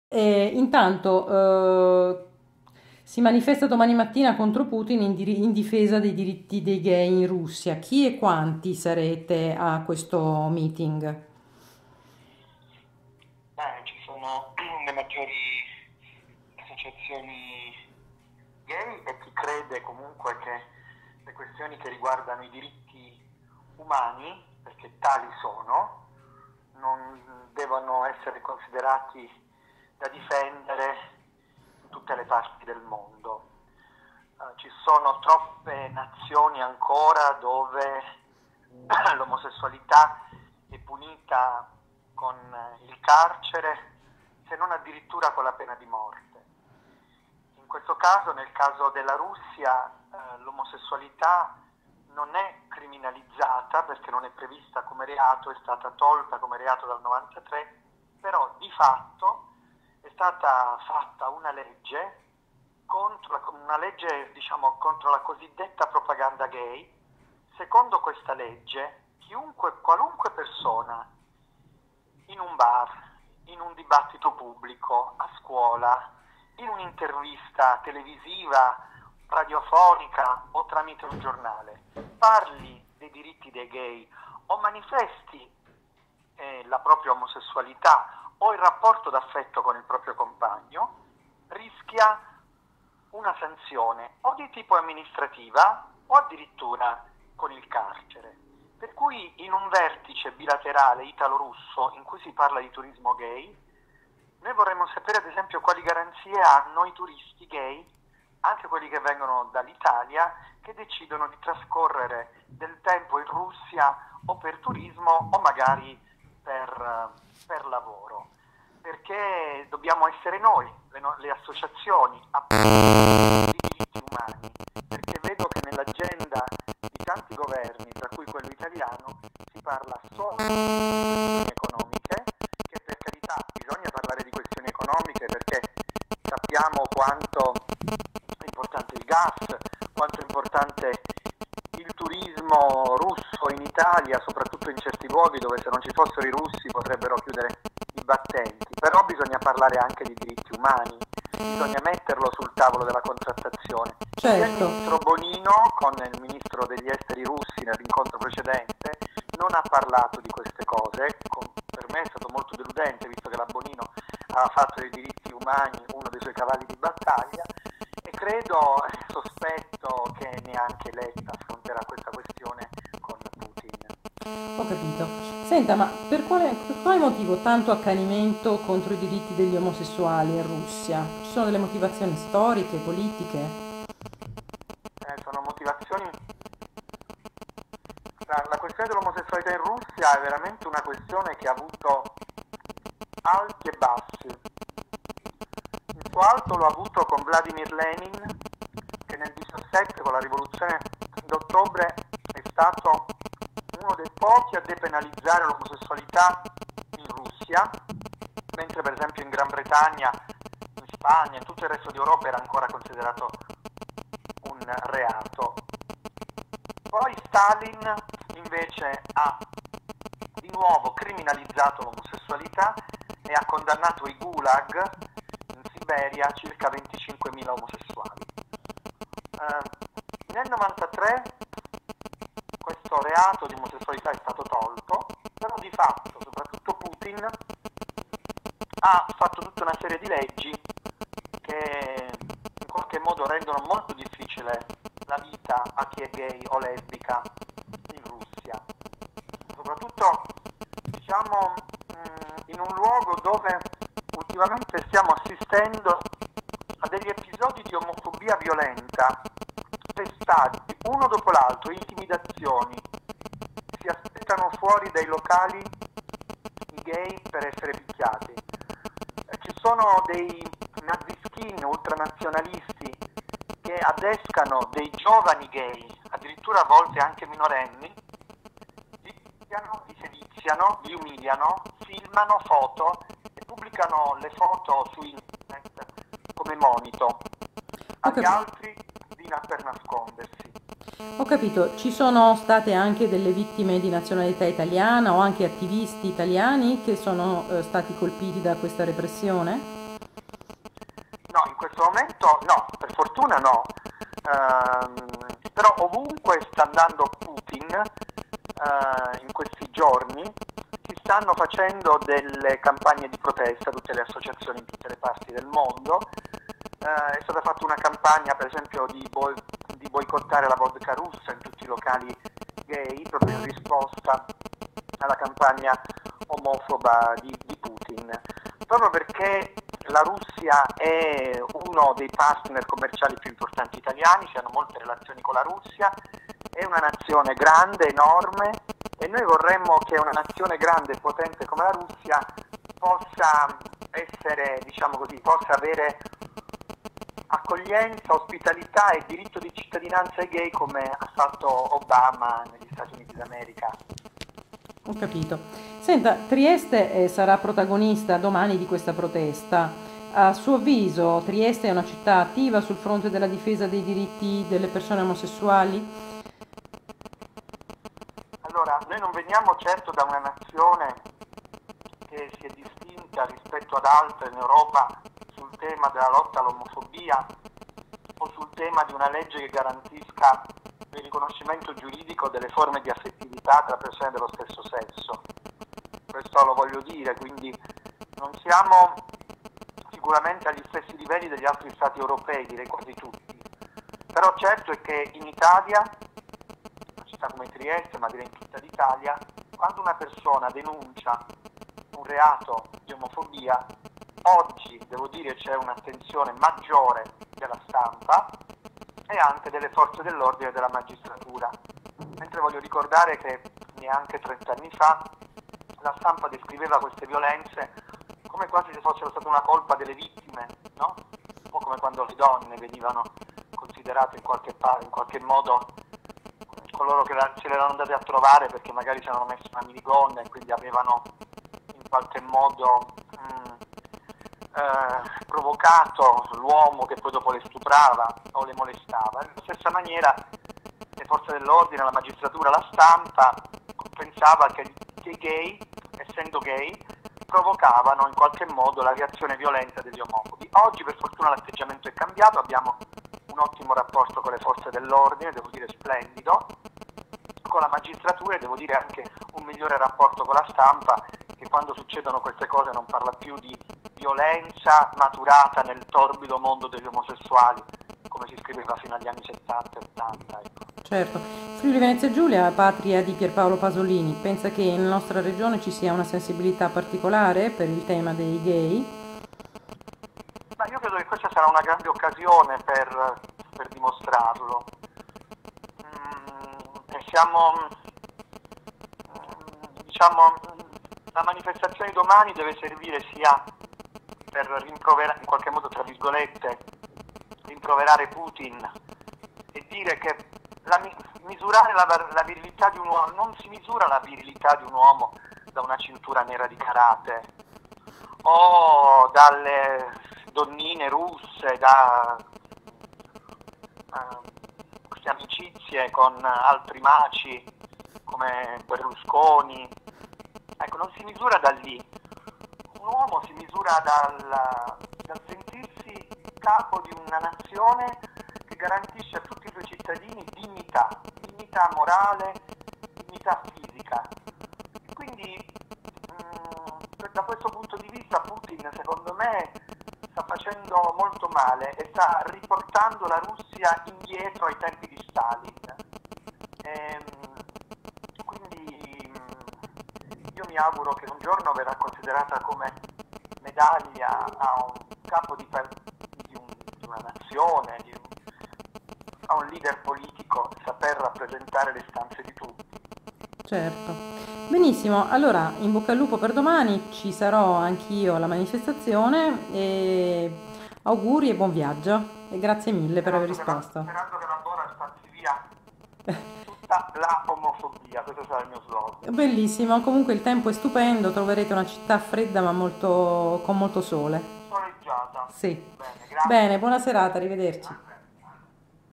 Intanto si manifesta domani mattina contro Putin in difesa dei diritti dei gay in Russia. Chi e quanti sarete a questo meeting? Ci sono le maggiori associazioni gay e chi crede comunque che le questioni che riguardano i diritti umani, perché tali sono, non devono essere considerati da difendere in tutte le parti del mondo. Ci sono troppe nazioni ancora dove l'omosessualità è punita con il carcere, se non addirittura con la pena di morte. In questo caso, nel caso della Russia, l'omosessualità non è criminalizzata perché non è prevista come reato, è stata tolta come reato dal 93, però di fatto è stata fatta una legge diciamo, contro la cosiddetta propaganda gay. Secondo questa legge, qualunque persona in un bar, in un dibattito pubblico, a scuola, in un'intervista televisiva, radiofonica o tramite un giornale, parli dei diritti dei gay o manifesti la propria omosessualità o il rapporto d'affetto con il proprio compagno, rischia una sanzione o di tipo amministrativa o addirittura con il carcere. Per cui in un vertice bilaterale italo-russo in cui si parla di turismo gay, noi vorremmo sapere ad esempio quali garanzie hanno i turisti gay, anche quelli che vengono dall'Italia, che decidono di trascorrere del tempo in Russia o per turismo o magari per lavoro. Perché dobbiamo essere noi, le associazioni, a i diritti umani, perché vedo che nell'agenda di tanti governi, tra cui quello italiano, si parla solo di questioni economiche, che per carità bisogna parlare di questioni economiche perché sappiamo quanto è importante il gas, quanto è importante il turismo russo in Italia, soprattutto in certi luoghi dove se non ci fossero i russi potrebbero chiudere i battenti, però bisogna parlare anche di diritti umani, bisogna metterlo sul tavolo della contrattazione. Sia il Certo. ministro Bonino con il ministro degli esteri russi nell'incontro precedente non ha parlato di queste cose, per me è stato molto deludente visto che la Bonino ha fatto dei diritti umani uno dei suoi cavalli di battaglia e credo, sospetto che neanche Letta affronterà questa questione con Putin. Ho capito. Senta, ma per quale motivo tanto accanimento contro i diritti degli omosessuali in Russia? Ci sono delle motivazioni storiche, politiche? Sono motivazioni. La questione dell'omosessualità in Russia è veramente una questione che ha avuto alti e bassi. Il suo alto l'ha avuto con Vladimir Lenin, che nel 17 con la rivoluzione d'ottobre è stato uno dei pochi a depenalizzare l'omosessualità in Russia, mentre per esempio in Gran Bretagna, in Spagna e tutto il resto d'Europa era ancora considerato un reato. Poi Stalin invece ha di nuovo criminalizzato l'omosessualità e ha condannato i gulag in Siberia circa 25.000 omosessuali. Nel 93 questo reato di omosessualità è stato tolto, però di fatto, soprattutto Putin, ha fatto tutta una serie di leggi che in qualche modo rendono molto difficile la vita a chi è gay o lesbica in Russia. Soprattutto, diciamo, in un luogo dove ultimamente stiamo assistendo a degli episodi di omofobia violenta, pestaggi uno dopo l'altro, intimidazioni, si aspettano fuori dai locali i gay per essere picchiati. Ci sono dei naziskin ultranazionalisti che adescano dei giovani gay, addirittura a volte anche minorenni, li picchiano, li seviziano, li umiliano, filmano foto e pubblicano le foto su internet come monito Ho agli capito. altri per nascondersi. Ho capito, ci sono state anche delle vittime di nazionalità italiana o anche attivisti italiani che sono stati colpiti da questa repressione? No, in questo momento no, per fortuna no. Però ovunque sta andando Putin, in questi giorni si stanno facendo delle campagne di protesta, tutte le associazioni in tutte le parti del mondo. È stata fatta una campagna per esempio di boicottare la vodka russa in tutti i locali gay, proprio in risposta alla campagna omofoba di Putin, proprio perché la Russia è uno dei partner commerciali più importanti italiani, si hanno molte relazioni con la Russia, è una nazione grande, enorme, e noi vorremmo che una nazione grande e potente come la Russia possa essere, diciamo così, possa avere accoglienza, ospitalità e diritto di cittadinanza ai gay come ha fatto Obama negli Stati Uniti d'America. Ho capito. Senta, Trieste sarà protagonista domani di questa protesta. A suo avviso, Trieste è una città attiva sul fronte della difesa dei diritti delle persone omosessuali? Allora, noi non veniamo certo da una nazione che si è distinta rispetto ad altre in Europa sul tema della lotta all'omofobia o sul tema di una legge che garantisca il riconoscimento giuridico delle forme di affettività tra persone dello stesso sesso. Questo lo voglio dire, quindi non siamo sicuramente agli stessi livelli degli altri stati europei, direi quasi tutti. Però certo è che in Italia, una città come Trieste, ma direi in tutta l'Italia, quando una persona denuncia un reato di omofobia, oggi devo dire c'è un'attenzione maggiore della stampa e anche delle forze dell'ordine e della magistratura. Mentre voglio ricordare che neanche 30 anni fa la stampa descriveva queste violenze come quasi se fossero state una colpa delle vittime, no? Un po' come quando le donne venivano considerate in qualche modo coloro che se le erano andate a trovare perché magari ci avevano messo una minigonna e quindi avevano in qualche modo provocato l'uomo che poi dopo le stuprava o le molestava. Alla stessa maniera le forze dell'ordine, la magistratura, la stampa pensava che i gay, essendo gay, provocavano in qualche modo la reazione violenta degli omofobi. Oggi per fortuna l'atteggiamento è cambiato, abbiamo un ottimo rapporto con le forze dell'ordine, devo dire splendido, con la magistratura e devo dire anche un migliore rapporto con la stampa, che quando succedono queste cose non parla più di violenza maturata nel torbido mondo degli omosessuali, come si scriveva fino agli anni 70 e 80. Ecco. Certo. Friuli Venezia Giulia, patria di Pierpaolo Pasolini, pensa che nella nostra regione ci sia una sensibilità particolare per il tema dei gay? Ma io credo che questa sarà una grande occasione per dimostrarlo. E siamo, diciamo, la manifestazione di domani deve servire sia per rimproverare, in qualche modo tra virgolette, rimproverare Putin e dire che misurare la virilità di un uomo, non si misura la virilità di un uomo da una cintura nera di karate o dalle donnine russe, da queste amicizie con altri maci come Berlusconi. Ecco, non si misura da lì. Un uomo si misura dal sentirsi capo di una nazione che garantisce a tutti i suoi cittadini dignità morale, dignità fisica. E quindi da questo punto di vista Putin secondo me sta facendo molto male e sta riportando la Russia indietro ai tempi di Stalin. Quindi io mi auguro che un giorno verrà considerata come medaglia a un capo di una nazione, a un leader politico, saper rappresentare le istanze di tutti. Certo. Benissimo, allora in bocca al lupo per domani, ci sarò anch'io alla manifestazione e auguri e buon viaggio e grazie mille per aver risposto. Sperando che la Bora spazi via tutta la omofobia, questo sarà il mio slogan. Bellissimo, comunque il tempo è stupendo, troverete una città fredda ma con molto sole. Soleggiata. Sì. Bene, grazie. Bene, buona serata, arrivederci.